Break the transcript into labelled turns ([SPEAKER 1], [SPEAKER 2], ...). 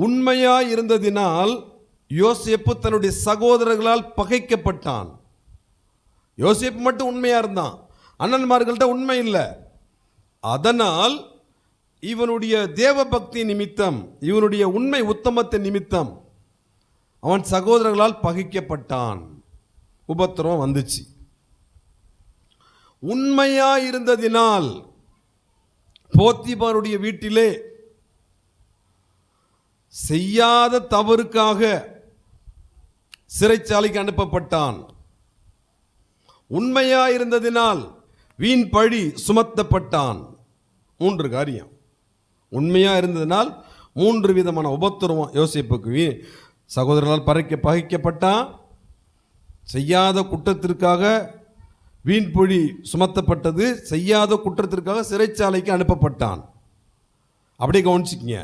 [SPEAKER 1] உண்மையாய் இருந்ததினால் யோசேப்பு தன்னுடைய சகோதரர்களால் பகைக்கப்பட்டான். யோசேப்பு மட்டும் உண்மையா இருந்தான், அண்ணன்மார்கள்ட்ட உண்மை இல்லை. அதனால் இவனுடைய தேவபக்தி நிமித்தம், இவனுடைய உண்மை உத்தமத்தின் நிமித்தம் அவன் சகோதரர்களால் பகைக்கப்பட்டான். உபத்திரவம் வந்துச்சு. உண்மையா இருந்ததினால் போத்திபாருடைய வீட்டிலே செய்யாத தவறுக்காக சிறைச்சாலைக்கு அனுப்பப்பட்டான். உண்மையா இருந்ததினால் வீண் பழி சுமத்தப்பட்டான். 3 காரியம். உண்மையா இருந்ததினால் 3 விதமான உபத்திரவம் யோசேப்புக்கு. சகோதரர்களால் பகைக்கப்பட்டான், செய்யாத குற்றத்திற்காக வீண் பழி சுமத்தப்பட்டது, செய்யாத குற்றத்திற்காக சிறைச்சாலைக்கு அனுப்பப்பட்டான். அப்படியே கவனிச்சுக்கங்க.